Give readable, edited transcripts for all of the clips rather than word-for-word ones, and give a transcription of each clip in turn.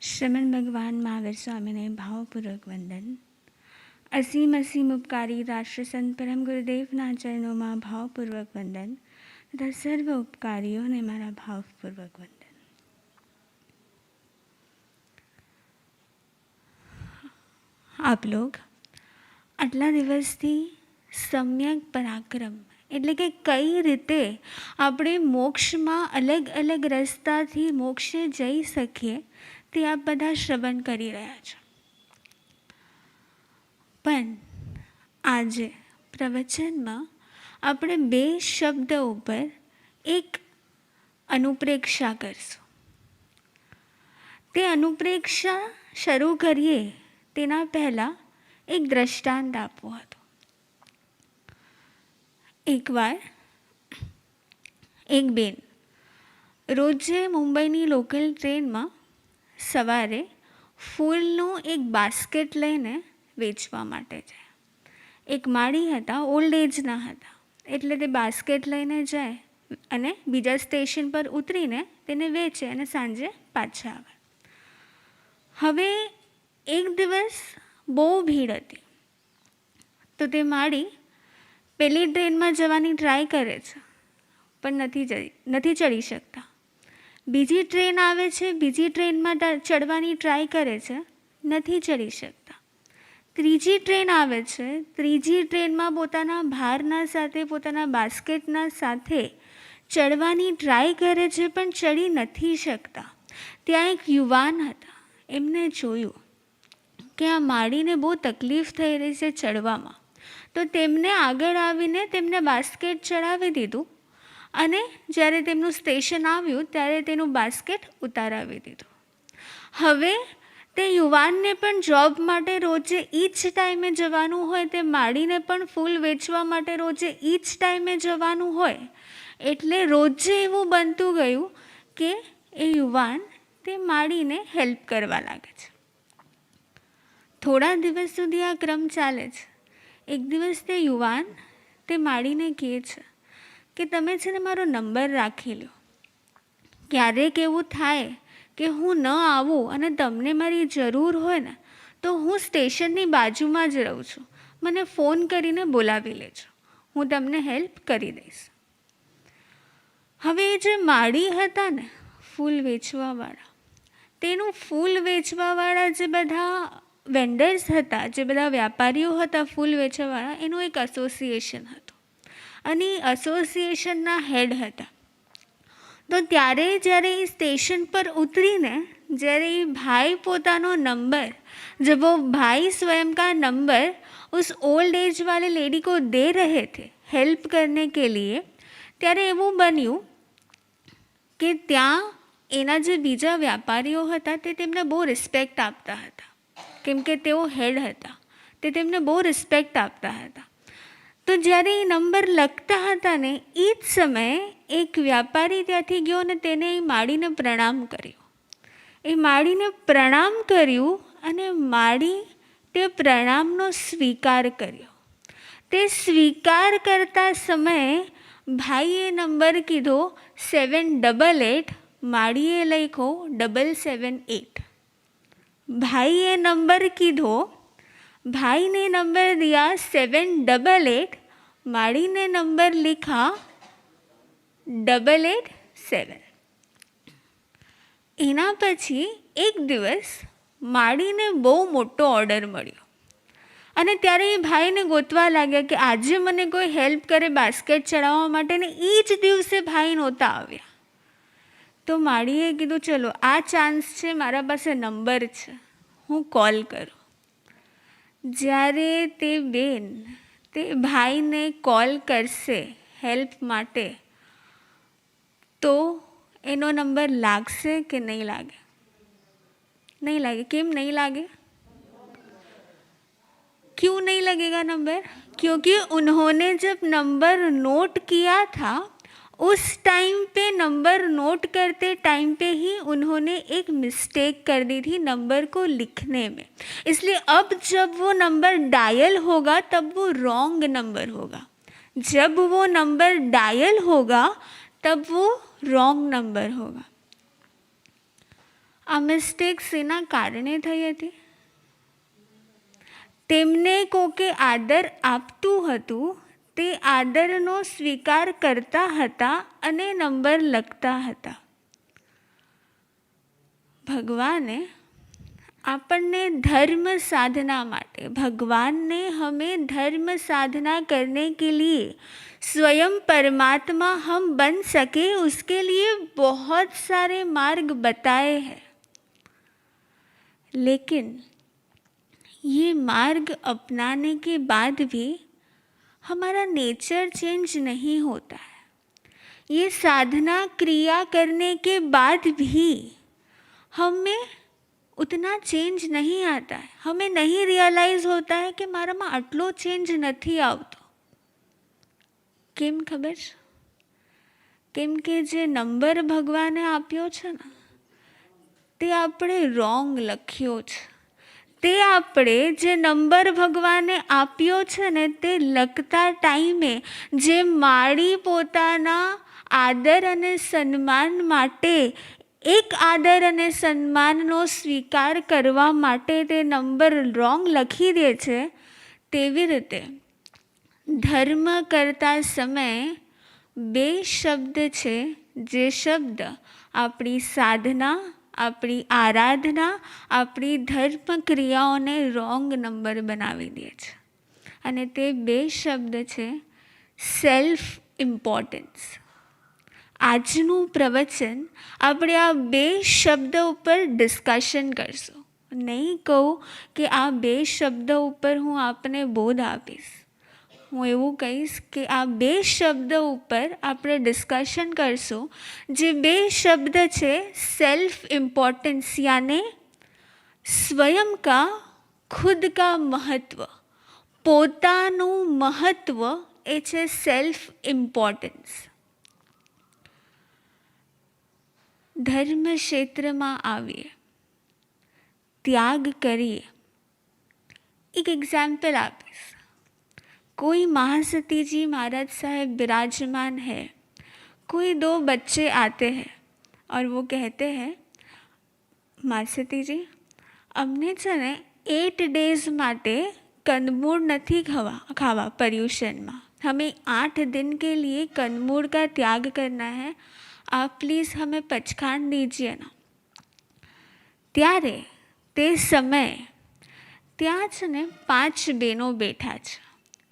શ્રમણ ભગવાન મહાવીર સ્વામીને ભાવપૂર્વક વંદન. અસીમ અસીમ ઉપકારી રાષ્ટ્ર સંત પરમ ગુરુદેવના ચરણોમાં ભાવપૂર્વક વંદન તથા સર્વ ઉપકારીઓને મારા ભાવપૂર્વક વંદન. આપ લોગ આટલા દિવસથી સમ્યક પરાક્રમ એટલે કે કઈ રીતે આપણે મોક્ષમાં અલગ અલગ રસ્તાથી મોક્ષે જઈ શકીએ તે આપ બધા શ્રવણ કરી રહ્યા છો. પણ આજે પ્રવચનમાં આપણે બે શબ્દ ઉપર એક અનુપ્રેક્ષા કરશું. તે અનુપ્રેક્ષા શરૂ કરીએ તેના પહેલાં એક દ્રષ્ટાંત આપવું હતું. એકવાર એક બેન રોજે મુંબઈની લોકલ ટ્રેનમાં સવારે ફૂલનું એક બાસ્કેટ લઈને વેચવા માટે જાય. એક માળી હતા, ઓલ્ડ એજના હતા, એટલે તે બાસ્કેટ લઈને જાય અને બીજા સ્ટેશન પર ઉતરીને તેને વેચે અને સાંજે પાછા આવે. હવે એક દિવસ બહુ ભીડ હતી, તો તે માળી પહેલી ટ્રેનમાં જવાની ટ્રાય કરે છે પણ નથી ચડી શકતા. બીજી ટ્રેન આવે છે, બીજી ટ્રેનમાં ચડવાની ટ્રાય કરે છે, નથી ચડી શકતા. ત્રીજી ટ્રેન આવે છે, ત્રીજી ટ્રેનમાં પોતાના ભારના સાથે, પોતાના બાસ્કેટના સાથે ચડવાની ટ્રાય કરે છે પણ ચડી નથી શકતા. ત્યાં એક યુવાન હતા, એમને જોયું કે આ માળીને બહુ તકલીફ થઈ રહી છે ચડવામાં, તો તેમને આગળ આવીને તેમને બાસ્કેટ ચડાવી દીધું અને જ્યારે તેમનું સ્ટેશન આવ્યું ત્યારે તેનું બાસ્કેટ ઉતારાવી દીધું. હવે તે યુવાનને પણ જોબ માટે રોજે એ જ ટાઈમે જવાનું હોય, તે માળીને પણ ફૂલ વેચવા માટે રોજે એ જ ટાઈમે જવાનું હોય, એટલે રોજે એવું બનતું ગયું કે એ યુવાન તે માળીને હેલ્પ કરવા લાગે છે. થોડા દિવસ સુધી આ ક્રમ ચાલે છે. એક દિવસ તે યુવાન તે માળીને કહે છે કે તમે છે ને મારો નંબર રાખી લો. ક્યારેક એવું થાય કે હું ન આવું અને તમને મારી જરૂર હોય ને તો હું સ્ટેશનની બાજુમાં જ રહું છું, મને ફોન કરીને બોલાવી લેજો, હું તમને હેલ્પ કરી દઈશ. હવે એ જે માળી હતા ને ફૂલ વેચવાવાળા, તેનું ફૂલ વેચવાવાળા જે બધા વેન્ડર્સ હતા, જે બધા વ્યાપારીઓ હતા ફૂલ વેચવાવાળા, એનું એક એસોસિએશન હતું અને એ એસોસિએશનના હેડ હતા. તો ત્યારે જ્યારે એ સ્ટેશન પર ઉતરીને જ્યારે એ ભાઈ પોતાનો नंबर, जब वो भाई स्वयं का नंबर उस ओल्ड एज वाले लेडी को दे रहे थे हेल्प करने के लिए, ત્યારે એવું બન્યું કે ત્યાં એના જે બીજા વ્યાપારીઓ હતા તે તેમને બહુ રિસ્પેક્ટ આપતા હતા, કેમ કે તેઓ હેડ હતા, તે તેમને બહુ રિસ્પેક્ટ આપતા હતા. તો જ્યારે એ નંબર લખતા હતા ને એ જ સમયે એક વ્યાપારી ત્યાંથી ગયો અને તેને એ માળીને પ્રણામ કર્યો. એ માળીને પ્રણામ કર્યું અને માળી તે પ્રણામનો સ્વીકાર કર્યો. તે સ્વીકાર કરતા સમયે ભાઈએ નંબર કીધો 788, માળીએ લખ્યો 778. ભાઈએ નંબર કીધો, भाई ने नंबर दिया 788, माड़ी ने नंबर लिखा 887. એના પછી એક દિવસ માળીને બહુ મોટો ઓર્ડર મળ્યો અને ત્યારે એ ભાઈને ગોતવા લાગ્યા કે આજે મને કોઈ હેલ્પ કરે બાસ્કેટ ચડાવવા માટે, ને એ જ દિવસે ભાઈ નહોતા આવ્યા. તો માળીએ કીધું ચલો આ ચાન્સ છે, મારા પાસે નંબર છે, હું કોલ કરું. જ્યારે તે બેન તે ભાઈને કોલ કરશે હેલ્પ માટે તો એનો નંબર લાગશે કે नहीं लागे? नहीं लागे. क्यों नहीं लागे? क्यों नहीं लगेगा नंबर? क्योंकि उन्होंने जब नंबर नोट किया था उस टाइम पे नंबर नोट करते टाइम पे ही उन्होंने एक मिस्टेक कर दी थी नंबर को लिखने में. इसलिए अब जब वो नंबर डायल होगा तब वो रॉन्ग नंबर होगा. जब वो नंबर डायल होगा तब वो रॉन्ग नंबर होगा. આ મિસ્ટેક શેના કારણે થઈ હતી? તેમને કોકે આદર આપતું હતું, તે આદરનો સ્વીકાર કરતા હતા અને નંબર લખતા હતા. भगवान આપણને धर्म साधना माटे, भगवान ने हमें धर्म साधना करने के लिए स्वयं परमात्मा हम बन सके उसके लिए बहुत सारे मार्ग बताए हैं. लेकिन ये मार्ग अपनाने के बाद भी हमारा नेचर चेंज नहीं होता है. ये साधना क्रिया करने के बाद भी हमें उतना चेंज नहीं आता है. हमें नहीं रियलाइज़ होता है कि मारा में आटलो चेंज नहीं आवतो. केम खबर? केम के जे नंबर भगवाने आप्यो छे ने ते आपणे रोंग लख्यो छे. ते आपणे जे नंबर भगवाने आप्यो छे ने ते लखता टाइमे जे माळी पोताना आदर अने सन्मान माटे एक आदर अने सन्माननो स्वीकार करवा माटे ते नंबर रोंग लखी दे छे, तेवी रीते धर्म करता समय बे शब्द छे जे शब्द आपणी साधना, आपणी आराधना, आपणी धर्म क्रियाओने रोंग नंबर बनावी दे छे. अने ते बे शब्द छे सेल्फ इम्पोर्टन्स. આજનું પ્રવચન આપણે આ બે શબ્દ ઉપર ડિસ્કશન કરશું. નહીં કહું કે આ બે શબ્દ ઉપર હું આપને બોધ આપીશ. હું એવું કહીશ કે આ બે શબ્દ ઉપર આપણે ડિસ્કશન કરશું. જે બે શબ્દ છે સેલ્ફ ઇમ્પોર્ટન્સ यानी स्वयं का खुद का महत्व, પોતાનું મહત્વ એ છે સેલ્ફ ઇમ્પોર્ટન્સ. धर्म क्षेत्र में आवीए, त्याग करिए. एक एग्जाम्पल आपीश. कोई महासती जी महाराज साहेब विराजमान है. कोई दो बच्चे आते हैं और वो कहते हैं महासती जी अमने छे ने 8 डेज माटे कंदमूळ नहीं खावा पर्यूषण में. हमें 8 दिन के लिए कंदमूळ का त्याग करना है. आप प्लीज़ हमें पचखान दीजिए ना. त्यारे ते समय त्या छे ने 5 बहनों बैठा छे.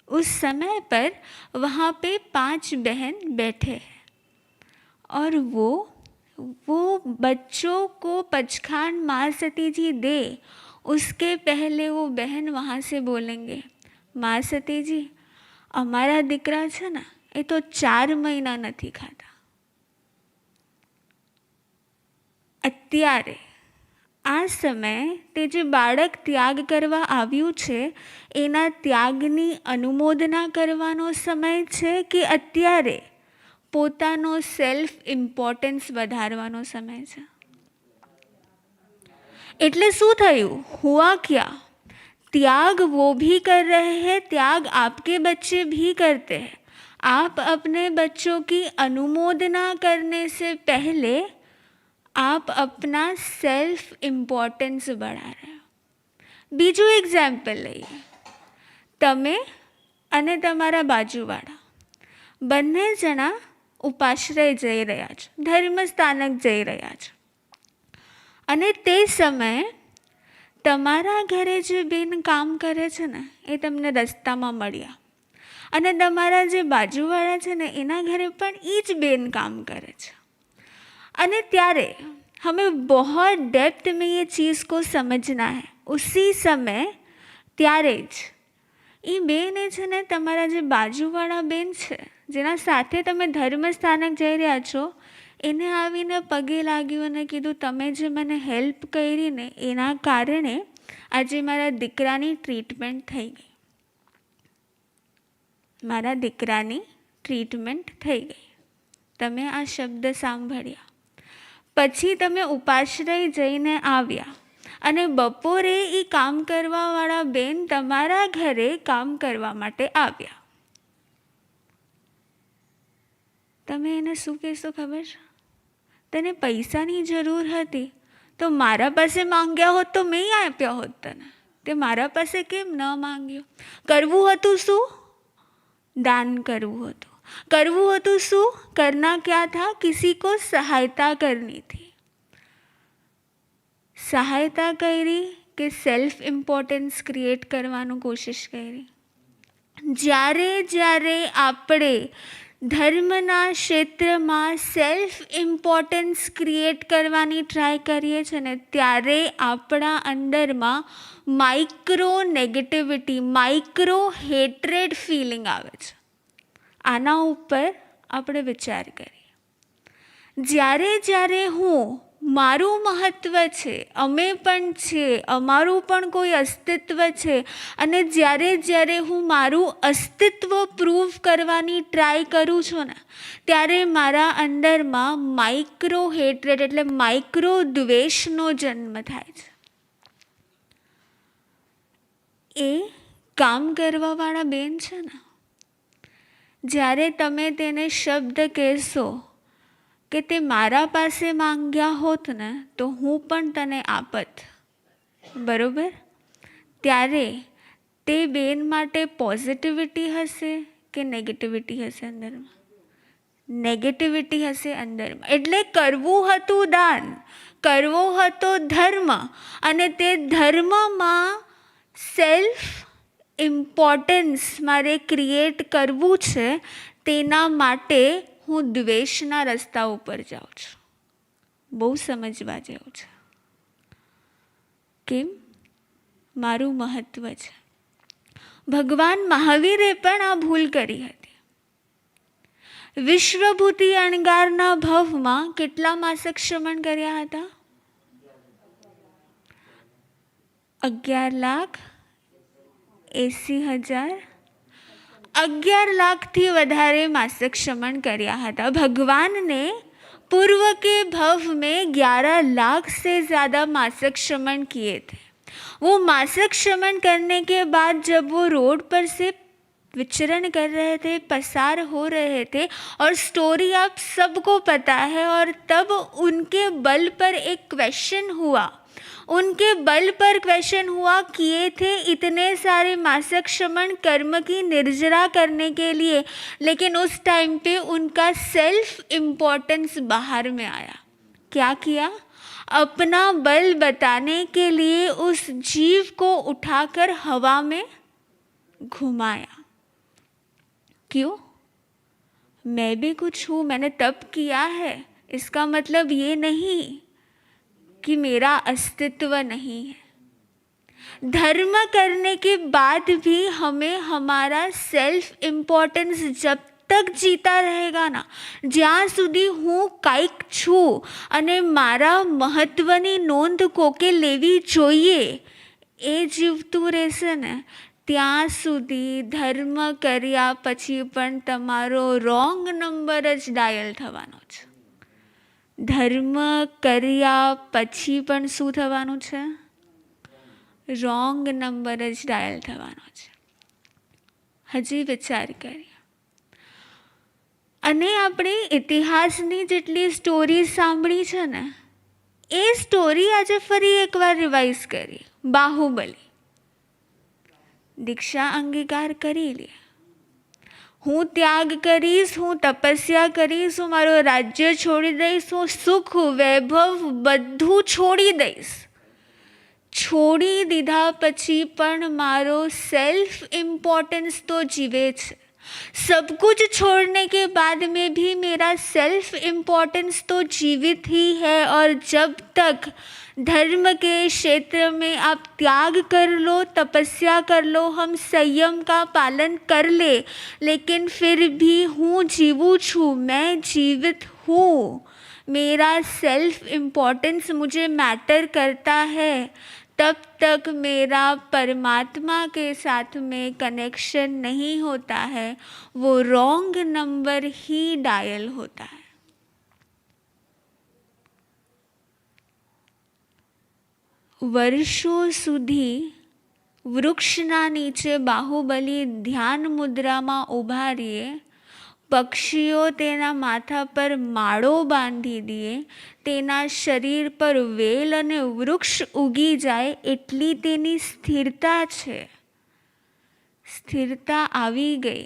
उस समय पर वहाँ पे 5 बहन बैठे हैं और वो बच्चों को पचखान महासती जी दे उसके पहले वो बहन वहाँ से बोलेंगे महासती जी अमारा दीकरा छे ने ए तो 4 महीना नहीं खाता. અત્યારે આ સમય તે જે બાળક ત્યાગ કરવા આવ્યું છે એના ત્યાગની અનુમોદના કરવાનો સમય છે કે અત્યારે પોતાનો સેલ્ફ ઇમ્પોર્ટન્સ વધારવાનો સમય છે? એટલે શું થયું? हुआ क्या? त्याग वो भी कर रहे हैं, त्याग आपके बच्चे भी करते हैं. आप अपने बच्चों की अनुमोदना करने से पहले आप अपना सेल्फ इम्पोर्टेंस बढ़ा रहे हो. बीजू एग्जाम्पल लईए. तमे अने तमारा बाजूवाळा बंने जना उपाश्रय जई रह्या छो, धर्मस्थानक जई रह्या छो अने ते समय तमारा घरे जे बेन काम करे छे ने ए तमने रस्तामां मळ्या अने तमारा जे बाजूवाळा छे ने एना घरे पण ई ज बेन काम करे छे. अने त्यारे हमें बहुत डेप्थ में ये चीज़ को समझना है. उसी समय त्यारे ज ई बेन छे ने तमारा जे बाजूवाळा बेन छे जेना साथे तमे धर्मस्थानक जई रह्या छो एने आवीने पगे लाग्युं अने कीधुं तमे जे मने हेल्प करी ने एना कारणे आजे मारा दीकरानी ट्रीटमेंट थई गई. मारा दीकरानी ट्रीटमेंट थई गई. तमे आ शब्द सांभळ्या. પછી તમે ઉપાશ્રય જઈને આવ્યા અને બપોરે એ કામ કરવાવાળા બેન તમારા ઘરે કામ કરવા માટે આવ્યા. તમે એને શું કહેશો ખબર છે? તને પૈસાની જરૂર હતી તો મારા પાસે માંગ્યા હોત તો મેં આપ્યા હોત તને, તે મારા પાસે કેમ ન માંગ્યો? કરવું હતું શું? दान करવું હતું. કરવું હતું શું? करना क्या था? किसी को सहायता करनी थी. સહાયતા કરી કે સેલ્ફ ઇમ્પોર્ટન્સ ક્રિએટ કરવાનું કોશિશ કરી? જ્યારે જ્યારે આપણે ધર્મના ક્ષેત્રમાં સેલ્ફ ઇમ્પોર્ટન્સ ક્રિએટ કરવાની ટ્રાય કરીએ છીએ ને, ત્યારે આપણા અંદરમાં micro negativity, micro hatred feeling આવે છે. આના ઉપર આપણે વિચાર કરીએ. જ્યારે જ્યારે હું મારું મહત્ત્વ છે, અમે પણ છે, અમારું પણ કોઈ અસ્તિત્વ છે, અને જ્યારે જ્યારે હું મારું અસ્તિત્વ પ્રૂવ કરવાની ટ્રાય કરું છું ને, ત્યારે મારા અંદરમાં માઇક્રો હેટ્રેડ એટલે માઇક્રો દ્વેષનો જન્મ થાય છે. એ કામ કરવાવાળા બેન છે ને, જ્યારે તમે તેને શબ્દ કહેશો કે તે મારા પાસે માંગ્યા હોત ને તો હું પણ તને આપત, બરોબર? ત્યારે તે બેન માટે પોઝિટિવિટી હશે કે નેગેટિવિટી હશે અંદરમાં? નેગેટિવિટી હશે અંદરમાં. એટલે કરવું હતું દાન, કરવો હતો ધર્મ, અને તે ધર્મમાં સેલ્ફ ઇમ્પોર્ટન્સ મારે ક્રિએટ કરવું છે, તેના માટે હું દ્વેષના રસ્તા ઉપર જાઉં છું. બહુ સમજવા જેવું છે. કેમ? મારું મહત્ત્વ છે. ભગવાન મહાવીરે પણ આ ભૂલ કરી હતી. વિશ્વભૂતિ અણગારના ભવમાં કેટલા માસક શ્રમણ કર્યા હતા? 11,80,000. 11 લાખથી વધારે मासिक श्रमण કર્યા હતા. भगवान ने पूर्व के भव में 11 लाख से ज़्यादा मासिक श्रमण किए थे. वो मासिक श्रमण करने के बाद जब वो रोड पर से विचरण कर रहे थे, पसार हो रहे थे, और स्टोरी आप सबको पता है, और तब उनके बल पर एक क्वेश्चन हुआ, उनके बल पर क्वेश्चन हुआ, किए थे इतने सारे मासिक श्रमण कर्म की निर्जरा करने के लिए, लेकिन उस टाइम पे उनका सेल्फ इम्पोर्टेंस बाहर में आया. क्या किया? अपना बल बताने के लिए उस जीव को उठाकर हवा में घुमाया. क्यों? मैं भी कुछ हूँ, मैंने तप किया है, इसका मतलब ये नहीं कि मेरा अस्तित्व नहीं है. धर्म करने के बाद भी हमें हमारा सेल्फ इम्पोर्टेंस जब तक जीता रहेगा ना, જ્યાં સુધી હું કાંઈક છું અને મારા મહત્ત્વની નોંધ કોકે લેવી જોઈએ એ જીવતું રહેશે ને, ત્યાં સુધી ધર્મ કર્યા પછી પણ તમારો રોંગ નંબર જ ડાયલ થવાનો છે. ધર્મ કર્યા પછી પણ શું થવાનું છે? રોંગ નંબર જ ડાયલ થવાનો છે. હજી વિચાર કરીએ. અને આપણે ઇતિહાસની જેટલી સ્ટોરી સાંભળી છે ને, એ સ્ટોરી આજે ફરી એકવાર રિવાઇઝ કરીએ. બાહુબલી. દીક્ષા અંગીકાર કરી લે. હું ત્યાગ કરીશ, હું તપસ્યા કરીશ, હું મારું રાજ્ય છોડી દઈશ, હું સુખ વૈભવ બધું છોડી દઈશ. છોડી દીધા પછી પણ મારો સેલ્ફ इम्पोर्टेंस तो जीवे छे. सब कुछ छोड़ने के बाद में भी मेरा सेल्फ इम्पोर्टेंस तो जीवित ही है. और जब तक धर्म के क्षेत्र में आप त्याग कर लो, तपस्या कर लो, हम संयम का पालन कर ले, लेकिन फिर भी हूँ जीवू छू, मैं जीवित हूँ, मेरा सेल्फ इम्पोर्टेंस मुझे मैटर करता है, तब तक मेरा परमात्मा के साथ में कनेक्शन नहीं होता है. वो रॉन्ग नंबर ही डायल होता है. વર્ષો સુધી વૃક્ષના નીચે બાહુબલી ધ્યાન મુદ્રામાં ઊભા રહીએ, પક્ષીઓ તેના માથા પર માળો બાંધી દે, તેના શરીર પર વેલ અને વૃક્ષ ઉગી જાય એટલી તેની સ્થિરતા છે. સ્થિરતા આવી ગઈ,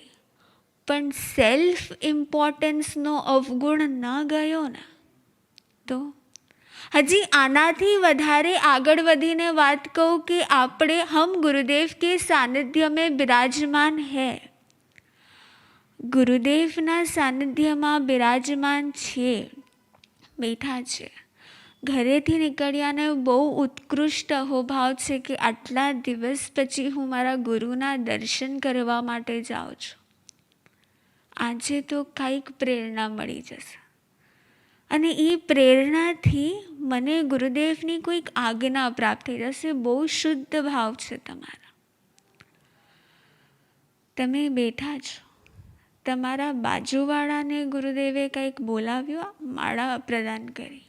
પણ સેલ્ફ ઇમ્પોર્ટન્સનો અવગુણ ન ગયો ને. તો હજી આનાથી વધારે આગળ વધીને વાત કહું કે આપણે હમ ગુરુદેવ કે સાનિધ્ય મેં બિરાજમાન હૈ, ગુરુદેવના સાનિધ્યમાં બિરાજમાન છીએ, બેઠા છે. ઘરેથી નીકળ્યાને બહુ ઉત્કૃષ્ટ અહોભાવ છે કે આટલા દિવસ પછી હું મારા ગુરુના દર્શન કરવા માટે જાઉં છું. આજે તો કંઈક પ્રેરણા મળી જશે, અને એ પ્રેરણાથી મને ગુરુદેવની કોઈક આજ્ઞા પ્રાપ્ત થઈ જશે. બહુ શુદ્ધ ભાવ છે તમારા. તમે બેઠા છો, તમારા બાજુવાળાને ગુરુદેવે કંઈક બોલાવ્યો, માળા પ્રદાન કરી.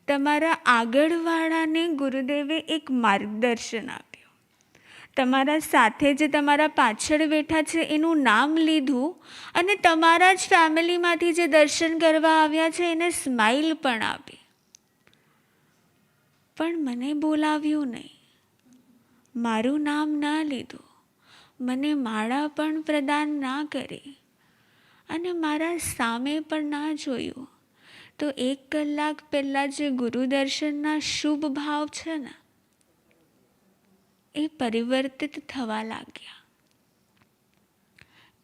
તમારા આગળવાળાને ગુરુદેવે એક માર્ગદર્શન આપ્યું. તમારા સાથે જે તમારા પાછળ બેઠા છે એનું નામ લીધું, અને તમારા જ ફેમિલીમાંથી જે દર્શન કરવા આવ્યા છે એને સ્માઇલ પણ આપી. પણ મને બોલાવ્યું નહીં, મારું નામ ના લીધું, મને માળા પણ પ્રદાન ના કરી, અને મારા સામે પણ ના જોયું. તો 1 કલાક પહેલાં જે ગુરુદર્શનના શુભ ભાવ છે ને, એ પરિવર્તિત થવા લાગ્યા.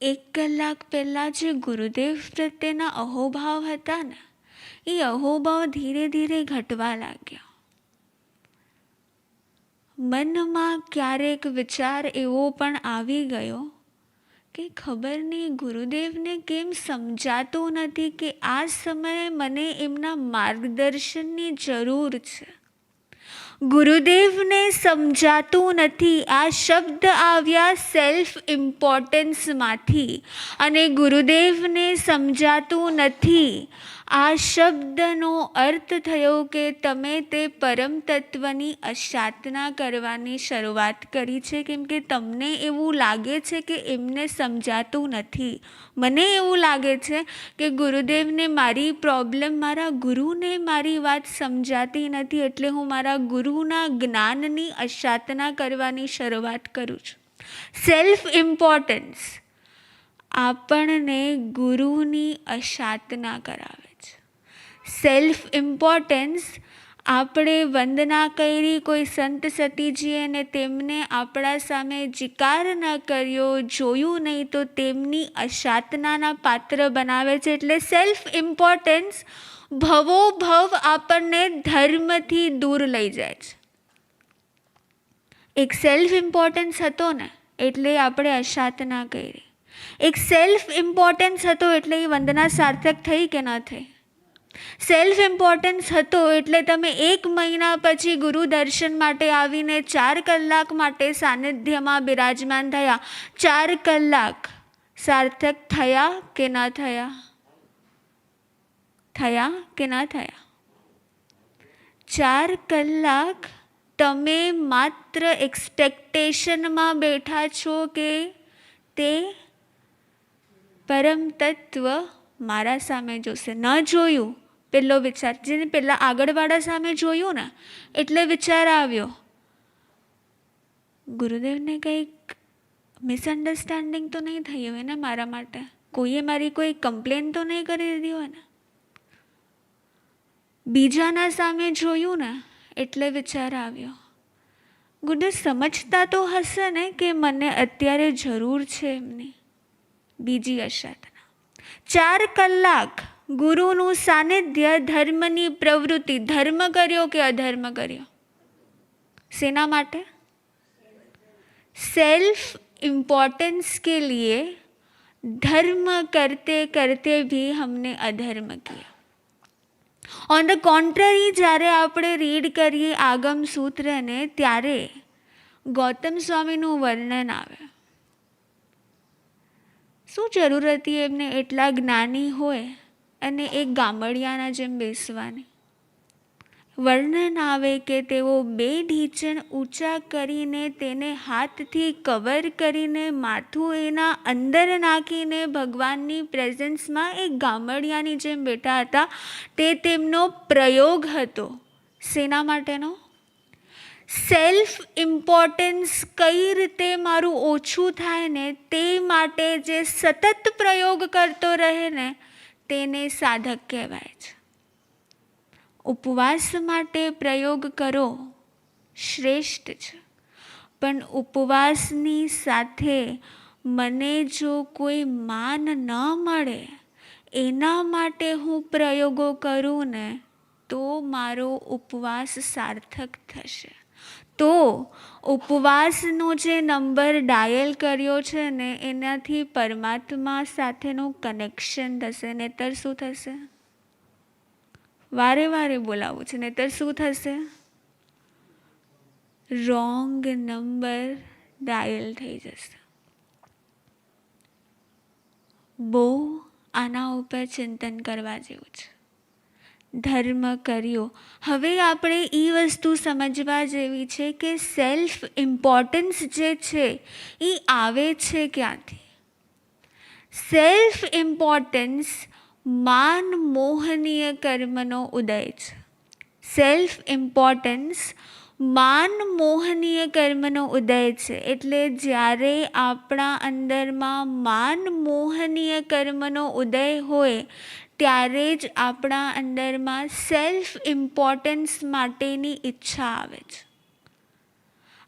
1 કલાક પહેલાં જે ગુરુદેવ પ્રત્યેના અહોભાવ હતા ને, એ અહોભાવ ધીરે ધીરે ઘટવા લાગ્યા. મનમાં ક્યારેક વિચાર એવો પણ આવી ગયો કે ખબર નહીં ગુરુદેવને કેમ સમજાતું નથી કે આ સમયે મને એમના માર્ગદર્શનની જરૂર છે. ગુરુદેવને સમજાતું નથી. આ શબ્દ આવ્યા સેલ્ફ ઇમ્પોર્ટન્સમાંથી, અને ગુરુદેવને સમજાતું નથી. આ શબ્દનો અર્થ થયો કે તમે તે પરમ તત્વની અશાતના કરવાની શરૂઆત કરી છે, કેમ કે તમને એવું લાગે છે કે એમને સમજાતું નથી. મને એવું લાગે છે કે ગુરુદેવને મારી પ્રોબ્લેમ, મારા ગુરુને મારી વાત સમજાતી નથી, એટલે હું મારા ગુરુના જ્ઞાનની અશાતના કરવાની શરૂઆત કરું છું. સેલ્ફ ઇમ્પોર્ટન્સ આપણને ગુરુની અશાતના કરાવે છે. સેલ્ફ ઇમ્પોર્ટન્સ, આપણે વંદના કરી કોઈ સંત સતીજીએ ને તેમને આપણા સામે જીકાર ન કર્યો, જોયું નહીં, તો તેમની અશાતનાના પાત્ર બનાવે છે. એટલે સેલ્ફ ઇમ્પોર્ટન્સ ભવો ભવ આપણને ધર્મથી દૂર લઈ જાય છે. એક સેલ્ફ ઇમ્પોર્ટન્સ હતો ને એટલે આપણે અશાતના કરી. એક સેલ્ફ ઇમ્પોર્ટન્સ હતો એટલે એ વંદના સાર્થક થઈ કે ન થઈ. સેલ્ફ ઇમ્પોર્ટન્સ હતો એટલે તમે 1 મહિના પછી ગુરુ દર્શન માટે આવીને 4 કલાક માટે સાનિધ્યમાં બિરાજમાન થયા. 4 કલાક સાર્થક થયા કે ન થયા? થયા કે ન થયા? 4 કલાક તમે માત્ર એક્સપેક્ટેશનમાં બેઠા છો કે તે પરમ તત્વ મારા સામે જોશે. ન જોયું, પેલો વિચાર, જેને પહેલાં આગળવાળા સામે જોયું ને એટલે વિચાર આવ્યો, ગુરુદેવને કંઈક મિસઅન્ડરસ્ટેન્ડિંગ તો નહીં થઈ હોય ને મારા માટે? કોઈએ મારી કોઈ કમ્પ્લેન તો નહીં કરી દીધી હોય ને? બીજાના સામે જોયું ને એટલે વિચાર આવ્યો, ગુરુદેવ સમજતા તો હશે ને કે મને અત્યારે જરૂર છે એમની. બીજી અશાતના. 4 કલાક ગુરુનું સાનિધ્ય, ધર્મની પ્રવૃત્તિ. ધર્મ કર્યો કે અધર્મ કર્યો? सेना माटे? सेल्फ इम्पोर्टेंस के लिए धर्म करते करते भी हमने अधर्म किया. ऑन द कॉन्ट्ररी, જ્યારે આપણે રીડ કરીએ આગમ સૂત્રને ત્યારે ગૌતમ સ્વામીનું વર્ણન આવે. શું જરૂર હતી એમને એટલા જ્ઞાની હોય અને એક ગામડિયાના જેમ બેસવાની? વર્ણન આવે કે તેઓ 2 ઢીંચણ ઊંચા કરીને તેને હાથથી કવર કરીને માથું એના અંદર નાખીને ભગવાનની પ્રેઝન્સમાં એક ગામડિયાની જેમ બેઠા હતા. તે તેમનો પ્રયોગ હતો. શેના માટેનો? સેલ્ફ ઇમ્પોર્ટન્સ કઈ રીતે મારું ઓછું થાય ને તે માટે જે સતત પ્રયોગ કરતો રહે ને તેને સાધક કહેવાય છે. ઉપવાસ માટે પ્રયોગ કરો શ્રેષ્ઠ છે, પણ ઉપવાસની સાથે મને જો કોઈ માન ન મળે એના માટે હું પ્રયોગો કરું ને તો મારો ઉપવાસ સાર્થક થશે. તો ઉપવાસનો જે નંબર ડાયલ કર્યો છે ને એનાથી પરમાત્મા સાથેનું કનેક્શન થશે. નહીતર શું થશે? વારે વારે બોલાવું છે. નહીતર શું થશે? રોંગ નંબર ડાયલ થઈ જશે. બહુ આના ઉપર ચિંતન કરવા જેવું છે. ધર્મ કર્યો. હવે આપણે એ વસ્તુ સમજવા જેવી છે કે સેલ્ફ ઇમ્પોર્ટન્સ જે છે એ આવે છે ક્યાંથી? સેલ્ફ ઇમ્પોર્ટન્સ માન મોહનીય કર્મનો ઉદય છે. સેલ્ફ ઇમ્પોર્ટન્સ માન મોહનીય કર્મનો ઉદય છે. એટલે જ્યારે આપણા અંદરમાં માન મોહનીય કર્મનો ઉદય હોય ત્યારે જ આપણા અંદરમાં સેલ્ફ ઇમ્પોર્ટન્સ માટેની ઈચ્છા આવે છે.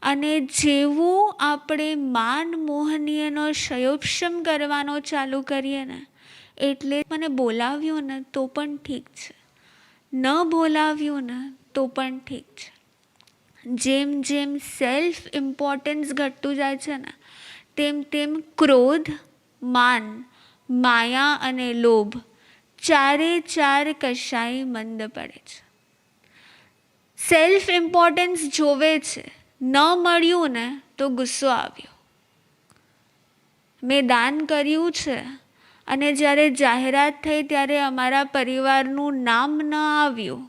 અને જેવું આપણે માન મોહનીયનો ક્ષયોપશમ કરવાનો ચાલુ કરીએ ને એટલે મને બોલાવ્યું ને તો પણ ઠીક છે, ન બોલાવ્યું ને તો પણ ઠીક છે. જેમ જેમ સેલ્ફ ઇમ્પોર્ટન્સ ઘટતું જાય છે ને તેમ તેમ ક્રોધ, માન, માયા અને લોભ ચારે ચાર કશાય મંદ પડે છે. સેલ્ફ ઇમ્પોર્ટન્સ જોવે છે, ન મળ્યું ને તો ગુસ્સો આવ્યો. મેં દાન કર્યું છે અને જ્યારે જાહેરાત થઈ ત્યારે અમારા પરિવારનું નામ ન આવ્યું,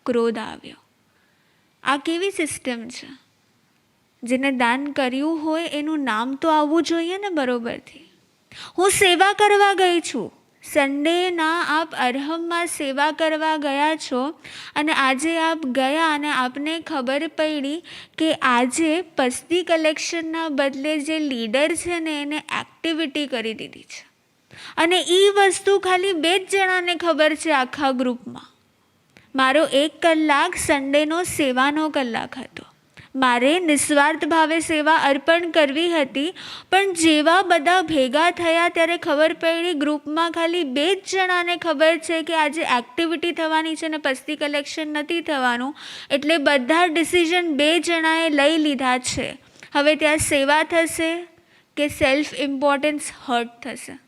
ક્રોધ આવ્યો. આ કેવી સિસ્ટમ છે? જેને દાન કર્યું હોય એનું નામ તો આવવું જોઈએ ને બરોબરથી. હું સેવા કરવા ગઈ છું. સન્ડેના આપ અરહમમાં સેવા કરવા ગયા છો અને આજે આપ ગયા અને આપને ખબર પડી કે આજે પસ્તી કલેક્શનના બદલે જે લીડર છે ને એને એક્ટિવિટી કરી દીધી છે. અને એ વસ્તુ ખાલી 2 જ જણાને ખબર છે આખા ગ્રુપમાં. મારો 1 કલાક સન્ડેનો સેવાનો કલાક હતો. મારે નિસ્વાર્થ ભાવે સેવા અર્પણ કરવી હતી, પણ જેવા બધા ભેગા થયા ત્યારે ખબર પડી ગ્રુપમાં ખાલી 2 જ જણાને ખબર છે કે આજે એક્ટિવિટી થવાની છે ને પસ્તી કલેક્શન નથી થવાનું. એટલે બધા ડિસિઝન 2 જણાએ લઈ લીધા છે. હવે ત્યાં સેવા થશે કે સેલ્ફ ઇમ્પોર્ટન્સ હર્ટ થશે?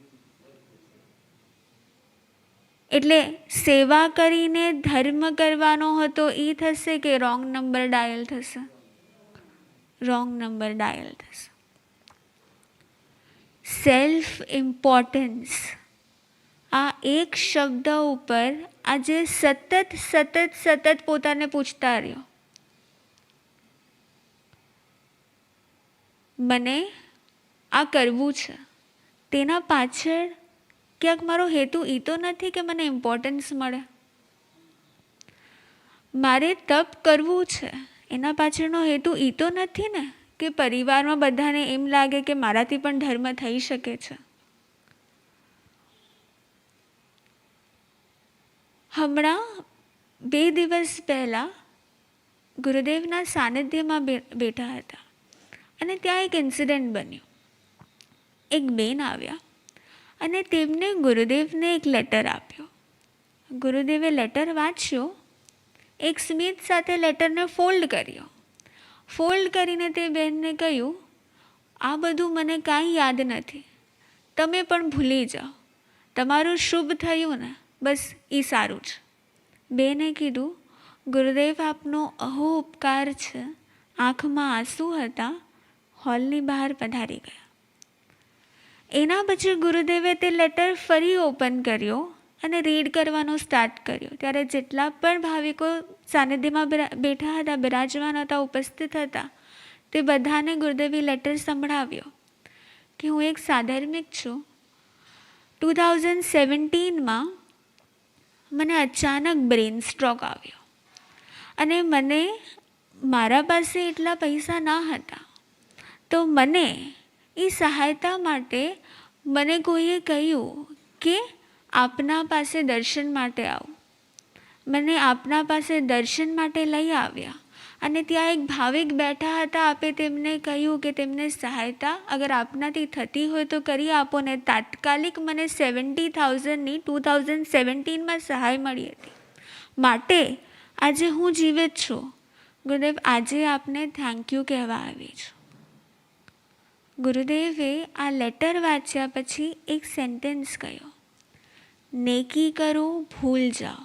એટલે સેવા કરીને ધર્મ કરવાનો હતો એ થશે કે રોંગ નંબર ડાયલ થશે? રોંગ નંબર ડાયલ થશે. સેલ્ફ ઇમ્પોર્ટન્સ આ એક શબ્દ ઉપર આજે સતત પોતાને પૂછતા રહ્યો, મને આ કરવું છે, તેના પાછળ ક્યાંક મારો હેતુ એ તો નથી કે મને ઇમ્પોર્ટન્સ મળે. મારે તપ કરવું છે એના પાછળનો હેતુ એ તો નથી ને કે પરિવારમાં બધાને એમ લાગે કે મારાથી પણ ધર્મ થઈ શકે છે. હમણાં 2 દિવસ પહેલાં ગુરુદેવના સાનિધ્યમાં બેઠા હતા અને ત્યાં એક ઇન્સિડન્ટ બન્યું. એક બેન આવ્યા અને તેમને ગુરુદેવને એક લેટર આપ્યો. ગુરુદેવે લેટર વાંચ્યો, એક સ્મિત સાથે લેટરને ફોલ્ડ કર્યો. ફોલ્ડ કરીને તે બહેનને કહ્યું, આ બધું મને કાંઈ યાદ નથી, તમે પણ ભૂલી જાઓ, તમારું શુભ થયું ને બસ એ સારું છે. બેને કીધું, ગુરુદેવ આપનો અહો ઉપકાર છે. આંખમાં આંસુ હતા, હોલની બહાર પધારી ગયા. એના પછી ગુરુદેવે તે લેટર ફરી ઓપન કર્યો અને રીડ કરવાનો સ્ટાર્ટ કર્યો. ત્યારે જેટલા પણ ભાવિકો સાનિધ્યમાં બેઠા હતા, બિરાજમાન હતા, ઉપસ્થિત હતા, તે બધાને ગુરુદેવે લેટર સંભળાવ્યો કે હું એક સાધર્મિક છું. 2017માં મને અચાનક બ્રેન સ્ટ્રોક આવ્યો અને મારા પાસે એટલા પૈસા ન હતા, તો મને એ સહાયતા માટે મને કોઈએ કહ્યું કે આપના પાસે દર્શન માટે આવું. મને આપના પાસે દર્શન માટે લઈ આવ્યા અને ત્યાં એક ભાવિક બેઠા હતા. આપે તેમને કહ્યું કે તેમને સહાયતા અગર આપનાથી થતી હોય તો કરી આપો ને. તાત્કાલિક મને 70,000ની 2017માં સહાય મળી હતી. માટે આજે હું જીવિત છું. ગુરુદેવ, આજે આપને થેન્ક યુ કહેવા આવી છું. ગુરુદેવે આ લેટર વાંચ્યા પછી એક સેન્ટેન્સ કહ્યો, નેકી કરો ભૂલ જાઓ,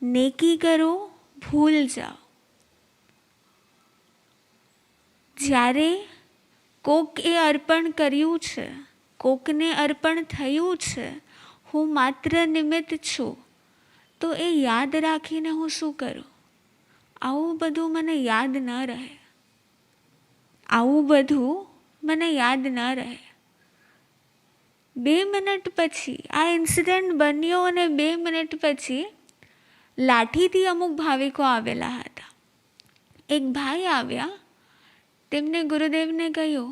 નેકી કરો ભૂલ જાઓ. જ્યારે કોકે અર્પણ કર્યું છે, કોકને અર્પણ થયું છે, હું માત્ર નિમિત્ત છું, તો એ યાદ રાખીને હું શું કરું? આવું બધું મને યાદ ન રહે, આવું બધું મને યાદ ન રહે. 2 મિનિટ પછી આ ઇન્સિડન્ટ બન્યો અને 2 મિનિટ પછી લાઠીથી અમુક ભાવિકો આવેલા હતા. એક ભાઈ આવ્યા, તેમને ગુરુદેવને કહ્યું,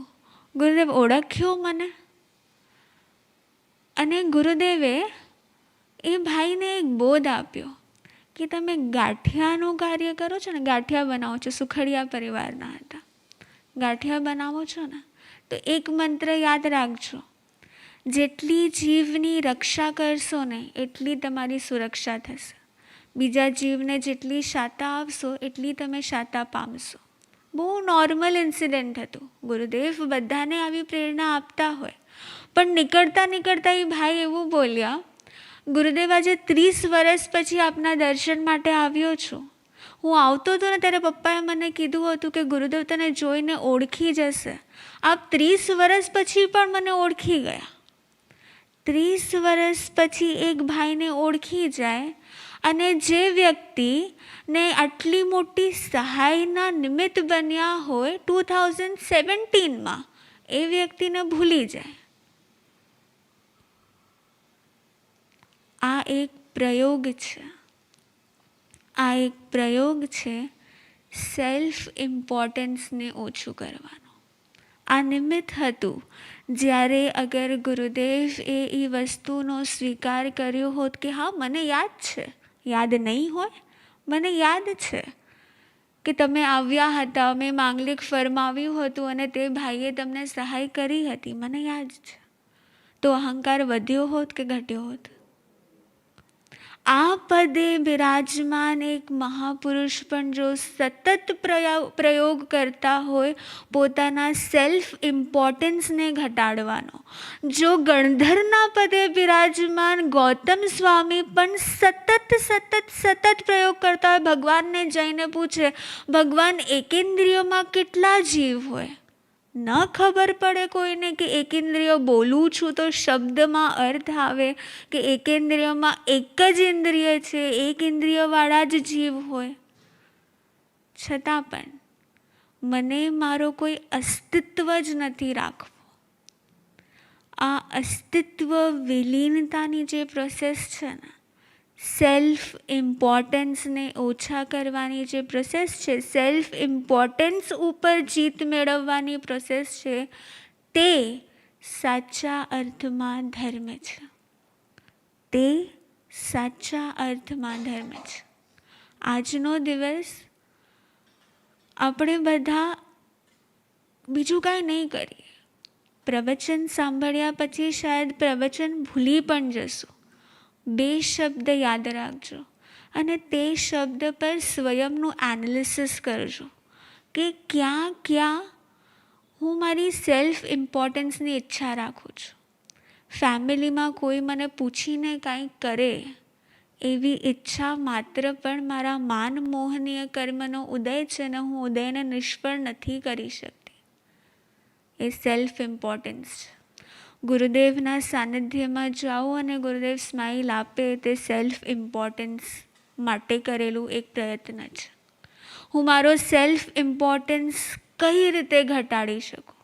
ગુરુદેવ ઓળખ્યો મને? અને ગુરુદેવે એ ભાઈને એક બોધ આપ્યો કે તમે ગાંઠિયાનું કાર્ય કરો છો ને, ગાંઠિયા બનાવો છો, સુખડિયા પરિવારના હતા, ગાંઠિયા બનાવો છો ને, તો એક મંત્ર યાદ રાખજો, જેટલી જીવની રક્ષા કરશો ને એટલી તમારી સુરક્ષા થશે. બીજા જીવને જેટલી શાતા આપશો એટલી તમે શાતા પામશો. બહુ નોર્મલ ઇન્સિડન્ટ હતું. ગુરુદેવ બધાને આવી પ્રેરણા આપતા હોય, પણ નીકળતા નીકળતા એ ભાઈ એવું બોલ્યા, ગુરુદેવ આજે 30 વર્ષ પછી આપના દર્શન માટે આવ્યો છું. હું આવતો હતો ને ત્યારે પપ્પાએ મને કીધું હતું કે ગુરુદેવ તને જોઈને ઓળખી જશે. આપ 30 વર્ષ પછી પણ મને ઓળખી ગયા. 30 વર્ષ પછી એક ભાઈને ઓળખી જાય અને જે વ્યક્તિને આટલી મોટી સહાયના નિમિત્ત બન્યા હોય 2017માં, એ વ્યક્તિને ભૂલી જાય. આ એક પ્રયોગ છે, આ એક પ્રયોગ છે સેલ્ફ ઇમ્પોર્ટન્સને ઓછું કરવાનો. આ નિમિત્ત હતું જ્યારે અગર ગુરુદેવ એ વસ્તુનો સ્વીકાર કર્યો હોત કે હા મને યાદ છે, યાદ નહીં હોય, મને યાદ છે કે તમે આવ્યા હતા, મેં માંગલિક ફરમાવ્યું હતું અને તે ભાઈએ તમને સહાય કરી હતી, મને યાદ છે, તો અહંકાર વધ્યો હોત કે ઘટ્યો હોત? આ પદે બિરાજમાન એક મહાપુરુષ પણ જો સતત પ્રયોગ કરતા હોય પોતાના સેલ્ફ ઇમ્પોર્ટન્સને ઘટાડવાનો, જો ગણધરના પદે બિરાજમાન ગૌતમ સ્વામી પણ સતત પ્રયોગ કરતા હોય, ભગવાનને જઈને પૂછે, ભગવાન એકેન્દ્રિયોમાં કેટલા જીવ હોય? ન ખબર પડે કોઈને કે એકેન્દ્રિયો બોલું છું તો શબ્દમાં અર્થ આવે કે એકેન્દ્રિયોમાં એક જ ઇન્દ્રિય છે, એક ઇન્દ્રિયવાળા જ જીવ હોય. છતાં પણ મને મારો કોઈ અસ્તિત્વ જ નથી રાખવો. આ અસ્તિત્વ વિલીનતાની જે પ્રોસેસ છે ને, સેલ્ફ ઇમ્પોર્ટન્સને ઓછા કરવાની જે પ્રોસેસ છે, સેલ્ફ ઇમ્પોર્ટન્સ ઉપર જીત મેળવવાની પ્રોસેસ છે, તે સાચા અર્થમાં ધર્મ છે. તે સાચા અર્થમાં ધર્મ છે. આજનો દિવસ આપણે બધા બીજું કાંઈ નહીં કરીએ. પ્રવચન સાંભળ્યા પછી શાયદ પ્રવચન ભૂલી પણ જશું. 2 શબ્દ યાદ રાખજો અને તે શબ્દ પર સ્વયંનું એનાલિસિસ કરજો કે ક્યાં હું મારી સેલ્ફ ઇમ્પોર્ટન્સની ઈચ્છા રાખું છું. ફેમિલીમાં કોઈ મને પૂછીને કાંઈ કરે એવી ઈચ્છા માત્ર પણ મારા માન મોહનીય કર્મનો ઉદય છે ને હું ઉદયને નિષ્ફળ નથી કરી શકતી. એ સેલ્ફ ઇમ્પોર્ટન્સ છે. ગુરુદેવના સાનિધ્યમાં જાઓ અને ગુરુદેવ સ્માઇલ આપે, તે સેલ્ફ ઇમ્પોર્ટન્સ માટે કરેલું એક પ્રયત્ન છે. હું મારો સેલ્ફ ઇમ્પોર્ટન્સ કઈ રીતે ઘટાડી શકું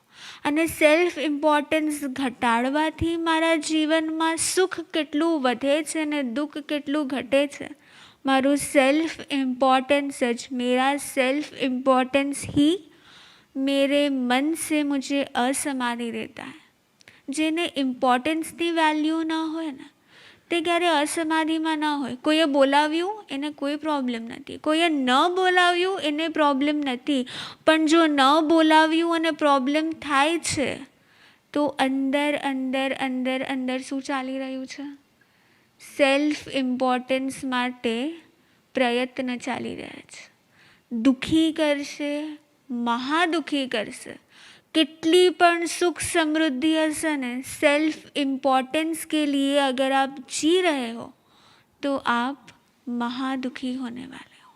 અને સેલ્ફ ઇમ્પોર્ટન્સ ઘટાડવાથી મારા જીવનમાં સુખ કેટલું વધે છે અને દુઃખ કેટલું ઘટે છે. મારું સેલ્ફ इम्पोर्टेंस मेरा सेल्फ इम्पोर्टेंस ही मेरे मन से मुझे असमाधि देता है. જેને ઇમ્પોર્ટન્સની વેલ્યુ ન હોય ને તે ક્યારે અસમાધિમાં ન હોય. કોઈએ બોલાવ્યું એને કોઈ પ્રોબ્લેમ નથી, કોઈએ ન બોલાવ્યું એને પ્રોબ્લેમ નથી, પણ જો ન બોલાવ્યું અને પ્રોબ્લેમ થાય છે તો અંદર અંદર અંદર અંદર શું ચાલી રહ્યું છે? સેલ્ફ ઇમ્પોર્ટન્સ માટે પ્રયત્ન ચાલી રહ્યા છે. દુઃખી કરશે, મહાદુઃખી કરશે. कितनी पण सुख समृद्धि हसे ने, सेल्फ इम्पोर्टेंस के लिए अगर आप जी रहे हो तो आप महादुखी होने वाले हो.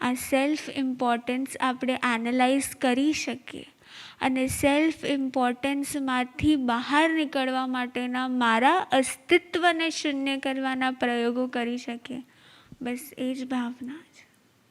आ सेल्फ इम्पोर्टेंस આપણે એનાલાઇઝ કરી શકીએ અને સેલ્ફ ઇમ્પોર્ટન્સમાંથી બહાર નીકળવા માટેના મારા અસ્તિત્વને શૂન્ય કરવાના પ્રયોગો કરી શકીએ. બસ એ જ ભાવના છે.